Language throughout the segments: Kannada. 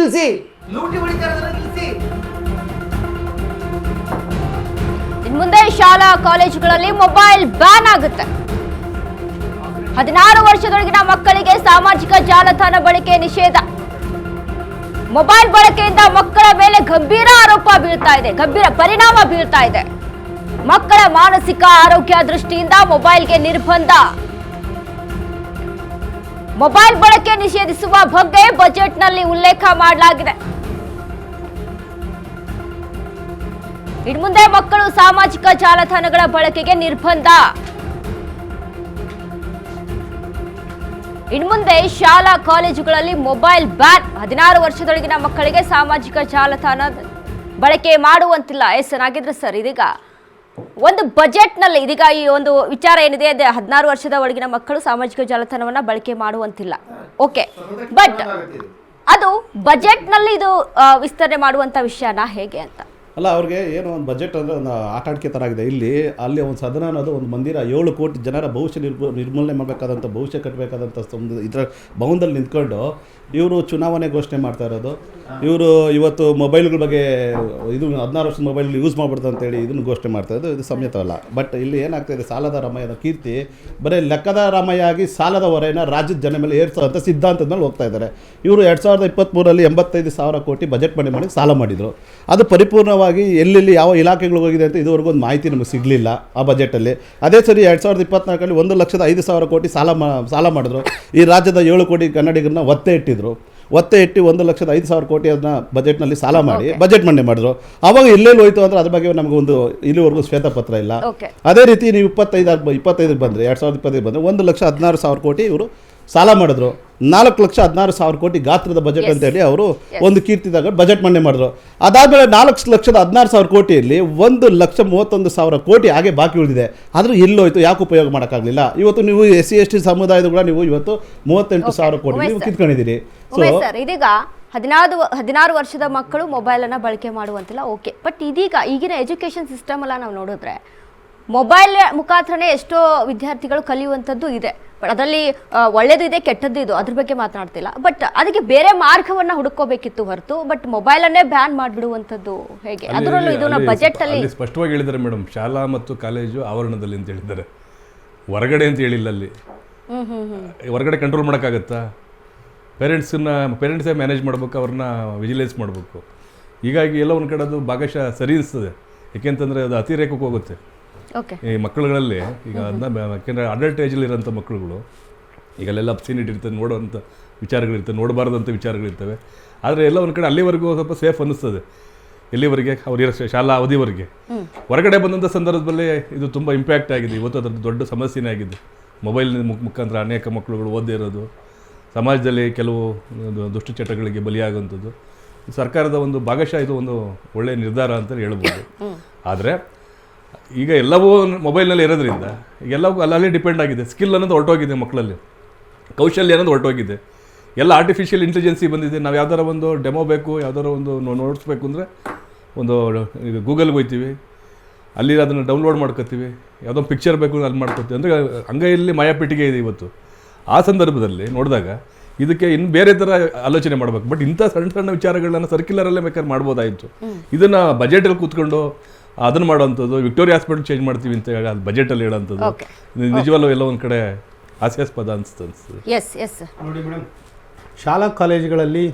ನಿಲ್ಲಿಸಿ. ಲೂಟಿ ಹೊಡಿತಾರದನ್ನ ನಿಲ್ಲಿಸಿ. ಇನ್ನು ಮುಂದೆ ಶಾಲಾ ಕಾಲೇಜುಗಳಲ್ಲಿ ಮೊಬೈಲ್ ಬ್ಯಾನ್ ಆಗುತ್ತೆ. 16 ವರ್ಷದೊಳಗಿನ ಮಕ್ಕಳಿಗೆ ಸಾಮಾಜಿಕ ಜಾಲತಾಣ ಬಳಕೆ ನಿಷೇಧ. ಮೊಬೈಲ್ ಬಳಕೆಯಿಂದ ಮಕ್ಕಳ ಮೇಲೆ ಗಂಭೀರ ಆರೋಪ ಬೀಳ್ತಾ ಇದೆ, ಗಂಭೀರ ಪರಿಣಾಮ ಬೀಳ್ತಾ ಇದೆ. ಮಕ್ಕಳ ಮಾನಸಿಕ ಆರೋಗ್ಯ ದೃಷ್ಟಿಯಿಂದ ಮೊಬೈಲ್ಗೆ ನಿರ್ಬಂಧ. ಮೊಬೈಲ್ ಬಳಕೆ ನಿಷೇಧಿಸುವ ಬಗ್ಗೆ ಬಜೆಟ್ನಲ್ಲಿ ಉಲ್ಲೇಖ ಮಾಡಲಾಗಿದೆ. ಇನ್ನು ಮುಂದೆ ಮಕ್ಕಳು ಸಾಮಾಜಿಕ ಜಾಲತಾಣಗಳ ಬಳಕೆಗೆ ನಿರ್ಬಂಧ. ಇನ್ನು ಮುಂದೆ ಶಾಲಾ ಕಾಲೇಜುಗಳಲ್ಲಿ ಮೊಬೈಲ್ ಬ್ಯಾನ್. 16 ವರ್ಷದೊಳಗಿನ ಮಕ್ಕಳಿಗೆ ಸಾಮಾಜಿಕ ಜಾಲತಾಣ ಬಳಕೆ ಮಾಡುವಂತಿಲ್ಲ. ಎಸ್ ನಾಗೇಂದ್ರ ಸರ್, ಇದೀಗ ಒಂದು ಬಜೆಟ್ನಲ್ಲಿ ಇದೀಗ ಈ ಒಂದು ವಿಚಾರ ಏನಿದೆ, 16 ವರ್ಷದ ಒಳಗಿನ ಮಕ್ಕಳು ಸಾಮಾಜಿಕ ಜಾಲತಾಣವನ್ನ ಬಳಕೆ ಮಾಡುವಂತಿಲ್ಲ. ಓಕೆ, ಬಟ್ ಅದು ಬಜೆಟ್ನಲ್ಲಿ ಇದು ವಿಸ್ತರಣೆ ಮಾಡುವಂತ ವಿಷಯನ ಹೇಗೆ ಅಂತ ಅಲ್ಲ, ಅವ್ರಿಗೆ ಏನು ಒಂದು ಬಜೆಟ್ ಅಂದರೆ ಒಂದು ಆಟ ಆಟಿಕೆ ಥರ ಆಗಿದೆ. ಅಲ್ಲಿ ಒಂದು ಸದನ ಅನ್ನೋದು ಒಂದು ಮಂದಿರ 7 ಕೋಟಿ ಜನರ ಭವಿಷ್ಯ ನಿರ್ಮೂಲನೆ ಮಾಡಬೇಕಾದಂಥ, ಭವಿಷ್ಯ ಕಟ್ಟಬೇಕಾದಂಥ ಒಂದು ಇದರ ಭವನದಲ್ಲಿ ನಿಂತ್ಕೊಂಡು ಇವರು ಚುನಾವಣೆ ಘೋಷಣೆ ಮಾಡ್ತಾ ಇರೋದು. ಇವರು ಇವತ್ತು ಮೊಬೈಲ್ಗಳ ಬಗ್ಗೆ ಇದು 16 ವರ್ಷದ ಮೊಬೈಲ್ ಯೂಸ್ ಮಾಡ್ಬಿಡ್ತು ಅಂತೇಳಿ ಇದನ್ನು ಘೋಷಣೆ ಮಾಡ್ತಾ ಇರೋದು ಇದು ಸಮ್ಯತವಲ್ಲ. ಬಟ್ ಇಲ್ಲಿ ಏನಾಗ್ತಾಯಿದೆ, ಸಾಲದ ರಾಮಯ್ಯನ ಕೀರ್ತಿ ಬರೀ ಲೆಕ್ಕದ ರಾಮಯ್ಯ ಆಗಿ ಸಾಲದ ಹೊರೆಯನ್ನು ರಾಜ್ಯದ ಜನ ಮೇಲೆ ಏರ್ಸೋಂಥ ಸಿದ್ಧಾಂತದ ಮೇಲೆ ಹೋಗ್ತಾ ಇದ್ದಾರೆ. ಇವರು 2023ರಲ್ಲಿ 85,000 ಕೋಟಿ ಬಜೆಟ್ ಮಾಡಿ ಸಾಲ ಮಾಡಿದರು. ಅದು ಪರಿಪೂರ್ಣವಾಗಿ ಎಲ್ಲೆಲ್ಲಿ ಯಾವ ಇಲಾಖೆಗಳು ಹೋಗಿದೆ ಅಂತ ಇದುವರೆಗೂ ಒಂದು ಮಾಹಿತಿ ನಮಗೆ ಸಿಗಲಿಲ್ಲ ಆ ಬಜೆಟಲ್ಲಿ. ಅದೇ ಸರಿ 2024ರಲ್ಲಿ 1,05,000 ಕೋಟಿ ಸಾಲ ಮಾಡಿದ್ರು. ಈ ರಾಜ್ಯದ 7 ಕೋಟಿ ಕನ್ನಡಿಗರನ್ನ ಒತ್ತೆ ಇಟ್ಟು 1,05,000 ಕೋಟಿ ಅದನ್ನ ಬಜೆಟ್ನಲ್ಲಿ ಸಾಲ ಮಾಡಿ ಬಜೆಟ್ ಮಂಡನೆ ಮಾಡಿದ್ರು. ಆವಾಗ ಎಲ್ಲೆಲ್ಲಿ ಹೋಯ್ತು ಅಂದರೆ ಅದ್ರ ಬಗ್ಗೆ ನಮಗೊಂದು ಇಲ್ಲಿವರೆಗೂ ಶ್ವೇತಪತ್ರ ಇಲ್ಲ. ಅದೇ ರೀತಿ ನೀವು 25 ಬಂದರೆ 2025 ಬಂದರೆ 1,16,000 ಕೋಟಿ ಇವರು ಸಾಲ ಮಾಡಿದ್ರು. 4,16,000 ಕೋಟಿ ಗಾತ್ರದ ಬಜೆಟ್ ಅಂತೇಳಿ ಅವರು ಒಂದು ಕೀರ್ತಿದಾಗ ಬಜೆಟ್ ಮಂಡನೆ ಮಾಡಿದ್ರು. ಅದಾದಮೇಲೆ 4,16,000 ಕೋಟಿಯಲ್ಲಿ 1,31,000 ಕೋಟಿ ಹಾಗೆ ಬಾಕಿ ಉಳಿದಿದೆ. ಆದರೂ ಎಲ್ಲೋಯ್ತು, ಯಾಕೆ ಉಪಯೋಗ ಮಾಡೋಕ್ಕಾಗಲಿಲ್ಲ? ಇವತ್ತು ನೀವು SC/ST ಸಮುದಾಯದ ಕೂಡ ನೀವು ಇವತ್ತು 38,000 ಕೋಟಿ ನೀವು ಕಿತ್ಕೊಂಡಿದ್ದೀರಿ. ಇದೀಗ 16 ವರ್ಷದ ಮಕ್ಕಳು ಮೊಬೈಲ್ ಅನ್ನ ಬಳಕೆ ಮಾಡುವಂತಿಲ್ಲ. ಓಕೆ, ಬಟ್ ಈಗಿನ ಎಜುಕೇಶನ್ ಸಿಸ್ಟಮ್ ಎಲ್ಲ ನಾವು ನೋಡಿದ್ರೆ ಮೊಬೈಲ್ ಮುಖಾಂತರನೇ ಎಷ್ಟೋ ವಿದ್ಯಾರ್ಥಿಗಳು ಕಲಿಯುವಂಥದ್ದು ಇದೆ. ಬಟ್ ಅದರಲ್ಲಿ ಒಳ್ಳೇದು ಇದೆ, ಕೆಟ್ಟದ್ದು ಇದು, ಅದ್ರ ಬಗ್ಗೆ ಮಾತನಾಡ್ತಿಲ್ಲ. ಬಟ್ ಅದಕ್ಕೆ ಬೇರೆ ಮಾರ್ಗವನ್ನ ಹುಡುಕೋಬೇಕಿತ್ತು ಹೊರತು ಬಟ್ ಮೊಬೈಲ್ ಅನ್ನೇ ಬ್ಯಾನ್ ಮಾಡಿಬಿಡುವಂಥದ್ದು ಹೇಗೆ? ಅದರಲ್ಲೂ ಇದನ್ನ ಬಜೆಟ್ ಅಲ್ಲಿ ಸ್ಪಷ್ಟವಾಗಿ ಹೇಳಿದ್ದಾರೆ ಮೇಡಮ್. ಶಾಲಾ ಮತ್ತು ಕಾಲೇಜು ಆವರಣದಲ್ಲಿ ಅಂತ ಹೇಳಿದ್ದಾರೆ, ಹೊರಗಡೆ ಅಂತ ಹೇಳಿಲ್ಲ. ಅಲ್ಲಿ ಹೊರಗಡೆ ಕಂಟ್ರೋಲ್ ಮಾಡೋಕ್ಕಾಗತ್ತಾ? ಪೇರೆಂಟ್ಸೇ ಮ್ಯಾನೇಜ್ ಮಾಡ್ಬೇಕು, ಅವ್ರನ್ನ ವಿಜಿಲೆನ್ಸ್ ಮಾಡಬೇಕು. ಹೀಗಾಗಿ ಎಲ್ಲ ಒಂದು ಕಡೆ ಅದು ಭಾಗಶಃ ಸರಿ ಅನಿಸ್ತದೆ. ಏಕೆಂತಂದರೆ ಅದು ಅತಿರೇಕಕ್ಕೆ ಹೋಗುತ್ತೆ ಈ ಮಕ್ಕಳುಗಳಲ್ಲಿ. ಈಗ ಅದನ್ನ ಯಾಕೆಂದರೆ ಅಡಲ್ಟ್ ಏಜಲ್ಲಿ ಇರೋಂಥ ಮಕ್ಕಳುಗಳು ಈಗ ಅಲ್ಲೆಲ್ಲ ಅಬ್ಸಿನಿಟಿ ಇರ್ತದೆ, ನೋಡುವಂಥ ವಿಚಾರಗಳಿರ್ತವೆ, ನೋಡಬಾರ್ದಂಥ ವಿಚಾರಗಳಿರ್ತವೆ. ಆದರೆ ಎಲ್ಲ ಒಂದು ಕಡೆ ಅಲ್ಲಿವರೆಗೂ ಸ್ವಲ್ಪ ಸೇಫ್ ಅನ್ನಿಸ್ತದೆ, ಎಲ್ಲಿವರೆಗೆ ಅವ್ರ ಶಾಲಾ ಅವಧಿವರೆಗೆ. ಹೊರಗಡೆ ಬಂದಂಥ ಸಂದರ್ಭದಲ್ಲಿ ಇದು ತುಂಬ ಇಂಪ್ಯಾಕ್ಟ್ ಆಗಿದೆ. ಇವತ್ತು ಅದರದ್ದು ದೊಡ್ಡ ಸಮಸ್ಯೆನೇ ಆಗಿದೆ. ಮೊಬೈಲ್ ಮುಖಾಂತರ ಅನೇಕ ಮಕ್ಕಳುಗಳು ಓದದೇ ಇರೋದು, ಸಮಾಜದಲ್ಲಿ ಕೆಲವು ದುಷ್ಟಚಟಗಳಿಗೆ ಬಲಿಯಾಗುವಂಥದ್ದು. ಸರ್ಕಾರದ ಒಂದು ಭಾಗಶಃ ಇದು ಒಂದು ಒಳ್ಳೆಯ ನಿರ್ಧಾರ ಅಂತ ಹೇಳ್ಬೋದು. ಆದರೆ ಈಗ ಎಲ್ಲವೂ ಮೊಬೈಲ್ನಲ್ಲಿ ಇರೋದ್ರಿಂದ ಎಲ್ಲವೂ ಅಲ್ಲೇ ಡಿಪೆಂಡ್ ಆಗಿದೆ. ಸ್ಕಿಲ್ ಅನ್ನೋದು ಹೊರಟೋಗಿದೆ, ಮಕ್ಕಳಲ್ಲಿ ಕೌಶಲ್ಯ ಅನ್ನೋದು ಹೊರಟೋಗಿದೆ. ಎಲ್ಲ ಆರ್ಟಿಫಿಷಿಯಲ್ ಇಂಟೆಲಿಜೆನ್ಸಿ ಬಂದಿದೆ. ನಾವು ಯಾವ್ದಾರ ಒಂದು ಡೆಮೋ ಬೇಕು, ಯಾವ್ದಾರ ಒಂದು ನೋಡಿಸ್ಬೇಕು ಅಂದರೆ ಒಂದು ಈಗ ಗೂಗಲ್ಗೆ ಹೋಗ್ತೀವಿ, ಅಲ್ಲಿ ಅದನ್ನು ಡೌನ್ಲೋಡ್ ಮಾಡ್ಕೊತೀವಿ. ಯಾವುದೋ ಪಿಕ್ಚರ್ ಬೇಕು ಅಲ್ಲಿ ಮಾಡ್ಕೊತೀವಿ. ಅಂದರೆ ಅಂಗೈಯಲ್ಲಿ ಮಾಯಾಪೀಟಿಗೆ ಇದೆ ಇವತ್ತು. ಆ ಸಂದರ್ಭದಲ್ಲಿ ನೋಡಿದಾಗ ಇದಕ್ಕೆ ಇನ್ನು ಬೇರೆ ಥರ ಆಲೋಚನೆ ಮಾಡಬೇಕು. ಬಟ್ ಇಂಥ ಸಣ್ಣ ಸಣ್ಣ ವಿಚಾರಗಳನ್ನ ಸರ್ಕ್ಯುಲರಲ್ಲೇ ಬೇಕಾದ್ರೆ ಮಾಡ್ಬೋದಾಯಿತು. ಇದನ್ನು ಬಜೆಟಲ್ಲಿ ಕೂತ್ಕೊಂಡು ಅದನ್ನು ಮಾಡೋವಂಥದ್ದು, ವಿಕ್ಟೋರಿಯಾ ಹಾಸ್ಪಿಟಲ್ ಚೇಂಜ್ ಮಾಡ್ತೀವಿ ಅಂತ ಹೇಳಿ ಅದು ಬಜೆಟಲ್ಲಿ ಹೇಳೋವಂಥದ್ದು ನಿಜವಲ್ಲೂ ಎಲ್ಲ ಒಂದು ಕಡೆ ಹಾಸ್ಯಾಸ್ಪದ ಅನಿಸ್ತದೆ. ನೋಡಿ ಮೇಡಮ್, ಶಾಲಾ ಕಾಲೇಜುಗಳಲ್ಲಿ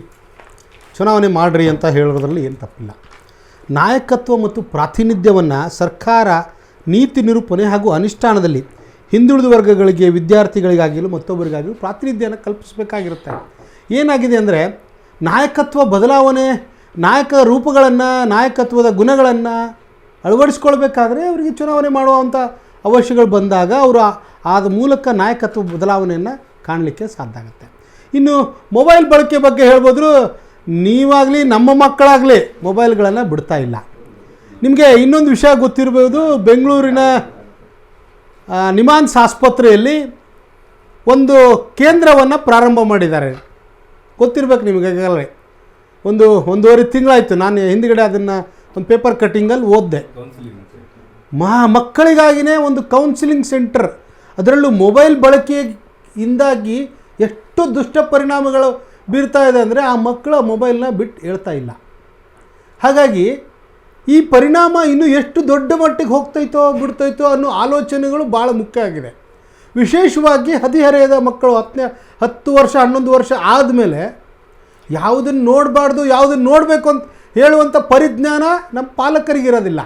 ಚುನಾವಣೆ ಮಾಡಿರಿ ಅಂತ ಹೇಳೋದ್ರಲ್ಲಿ ಏನು ತಪ್ಪಿಲ್ಲ. ನಾಯಕತ್ವ ಮತ್ತು ಪ್ರಾತಿನಿಧ್ಯವನ್ನು ಸರ್ಕಾರ ನೀತಿ ನಿರೂಪಣೆ ಹಾಗೂ ಅನುಷ್ಠಾನದಲ್ಲಿ ಹಿಂದುಳಿದ ವರ್ಗಗಳಿಗೆ, ವಿದ್ಯಾರ್ಥಿಗಳಿಗಾಗಿಯೂ ಮತ್ತೊಬ್ಬರಿಗಾಗಿಯೂ ಪ್ರಾತಿನಿಧ್ಯನ ಕಲ್ಪಿಸಬೇಕಾಗಿರುತ್ತೆ. ಏನಾಗಿದೆ ಅಂದರೆ ನಾಯಕತ್ವ ಬದಲಾವಣೆ, ನಾಯಕ ರೂಪಗಳನ್ನು, ನಾಯಕತ್ವದ ಗುಣಗಳನ್ನು ಅಳವಡಿಸ್ಕೊಳ್ಬೇಕಾದ್ರೆ ಅವರಿಗೆ ಚುನಾವಣೆ ಮಾಡುವಂಥ ಅವಶ್ಯಗಳು ಬಂದಾಗ ಅವರು ಆದ ಮೂಲಕ ನಾಯಕತ್ವ ಬದಲಾವಣೆಯನ್ನು ಕಾಣಲಿಕ್ಕೆ ಸಾಧ್ಯ ಆಗುತ್ತೆ. ಇನ್ನು ಮೊಬೈಲ್ ಬಳಕೆ ಬಗ್ಗೆ ಹೇಳ್ಬೋದ್ರು, ನೀವಾಗಲಿ ನಮ್ಮ ಮಕ್ಕಳಾಗಲಿ ಮೊಬೈಲ್ಗಳನ್ನು ಬಿಡ್ತಾ ಇಲ್ಲ. ನಿಮಗೆ ಇನ್ನೊಂದು ವಿಷಯ ಗೊತ್ತಿರ್ಬೋದು, ಬೆಂಗಳೂರಿನ ನಿಮಾನ್ಸ್ ಆಸ್ಪತ್ರೆಯಲ್ಲಿ ಒಂದು ಕೇಂದ್ರವನ್ನು ಪ್ರಾರಂಭ ಮಾಡಿದ್ದಾರೆ. ಗೊತ್ತಿರ್ಬೇಕು ನಿಮಗಾಗಲೇ. 1.5 ತಿಂಗಳಾಯಿತು. ನಾನು ಹಿಂದುಗಡೆ ಅದನ್ನು ಒಂದು ಪೇಪರ್ ಕಟ್ಟಿಂಗಲ್ಲಿ ಓದಿದೆ. ಮಕ್ಕಳಿಗಾಗಿಯೇ ಒಂದು ಕೌನ್ಸಿಲಿಂಗ್ ಸೆಂಟರ್. ಅದರಲ್ಲೂ ಮೊಬೈಲ್ ಬಳಕೆಯಿಂದಾಗಿ ಎಷ್ಟು ದುಷ್ಟ ಪರಿಣಾಮಗಳು ಬೀರ್ತಾ ಇದೆ ಅಂದರೆ ಆ ಮಕ್ಕಳ ಮೊಬೈಲ್ನ ಬಿಟ್ಟು ಹೇಳ್ತಾ ಇಲ್ಲ. ಹಾಗಾಗಿ ಈ ಪರಿಣಾಮ ಇನ್ನೂ ಎಷ್ಟು ದೊಡ್ಡ ಮಟ್ಟಿಗೆ ಹೋಗ್ತೈತೋ ಬಿಡ್ತೈತೋ ಅನ್ನೋ ಆಲೋಚನೆಗಳು ಭಾಳ ಮುಖ್ಯ ಆಗಿದೆ. ವಿಶೇಷವಾಗಿ ಹದಿಹರೆಯದ ಮಕ್ಕಳು 10 ವರ್ಷ 11 ವರ್ಷ ಆದಮೇಲೆ ಯಾವುದನ್ನು ನೋಡಬಾರ್ದು ಯಾವುದನ್ನು ನೋಡಬೇಕು ಅಂತ ಹೇಳುವಂಥ ಪರಿಜ್ಞಾನ ನಮ್ಮ ಪಾಲಕರಿಗಿರೋದಿಲ್ಲ.